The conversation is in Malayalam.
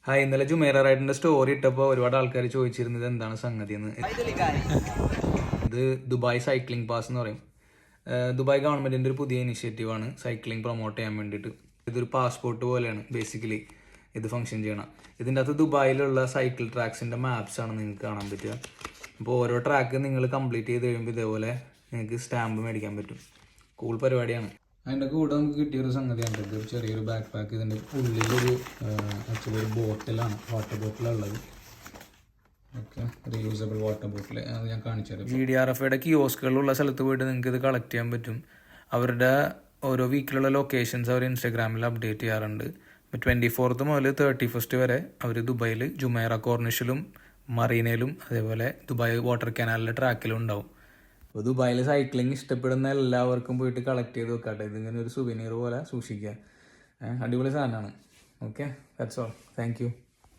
ഹായ്, ഇന്നലെ ജുമേറ റൈഡിന്റെ സ്റ്റോറി ഇട്ടപ്പോൾ ഒരുപാട് ആൾക്കാർ ചോദിച്ചിരുന്നത് എന്താണ് സംഗതി എന്ന്. ഇത് ദുബായ് സൈക്ലിംഗ് പാസ് എന്ന് പറയും. ദുബായ് ഗവൺമെന്റിന്റെ ഒരു പുതിയ ഇനിഷ്യേറ്റീവാണ് സൈക്ലിംഗ് പ്രൊമോട്ട് ചെയ്യാൻ വേണ്ടിയിട്ട്. ഇതൊരു പാസ്പോർട്ട് പോലെയാണ് ബേസിക്കലി ഇത് ഫംഗ്ഷൻ ചെയ്യണം. ഇതിൻ്റെ അകത്ത് ദുബായിലുള്ള സൈക്കിൾ ട്രാക്സിന്റെ മാപ്സ് ആണ് നിങ്ങൾക്ക് കാണാൻ പറ്റുക. അപ്പോൾ ഓരോ ട്രാക്ക് നിങ്ങൾ കംപ്ലീറ്റ് ചെയ്ത് കഴിയുമ്പോൾ ഇതേപോലെ നിങ്ങൾക്ക് സ്റ്റാമ്പ് മേടിക്കാൻ പറ്റും. കൂൾ പരിപാടിയാണ്. അതിൻ്റെ കൂടെ നമുക്ക് കിട്ടിയൊരു സംഗതിയാണ് ഇത്, ചെറിയൊരു ബാക്ക് പാക്ക്. ഇതിൻ്റെ ഉള്ളിലൊരു ആക്ച്വലി ഒരു ബോട്ടിലാണ്, വാട്ടർ ബോട്ടിലുള്ളത്. Okay, reusable water bottle. അത് ഞാൻ കാണിച്ചു തരാം. GDRFയുടെ കിയോസ്കുകളുള്ള സ്ഥലത്ത് പോയിട്ട് നിങ്ങൾക്ക് ഇത് കളക്ട് ചെയ്യാൻ പറ്റും. അവരുടെ ഓരോ വീക്കിലുള്ള ലൊക്കേഷൻസ് അവർ ഇൻസ്റ്റാഗ്രാമിൽ അപ്ഡേറ്റ് ചെയ്യാറുണ്ട്. 24th മുതൽ 31st വരെ അവർ ദുബായിൽ ജുമൈറ കോർണിഷിലും മറീനയിലും അതേപോലെ ദുബായ് വാട്ടർ കനാലിലെ ട്രാക്കിലും ഉണ്ടാവും. അപ്പോൾ ദുബായിൽ സൈക്ലിംഗ് ഇഷ്ടപ്പെടുന്ന എല്ലാവർക്കും പോയിട്ട് കളക്ട് ചെയ്ത് വെക്കാട്ടെ. ഇതിങ്ങനെ ഒരു സുവനീർ പോലെ സൂക്ഷിക്കുക. അടിപൊളി സാധനമാണ്. Okay, that's all. Thank you.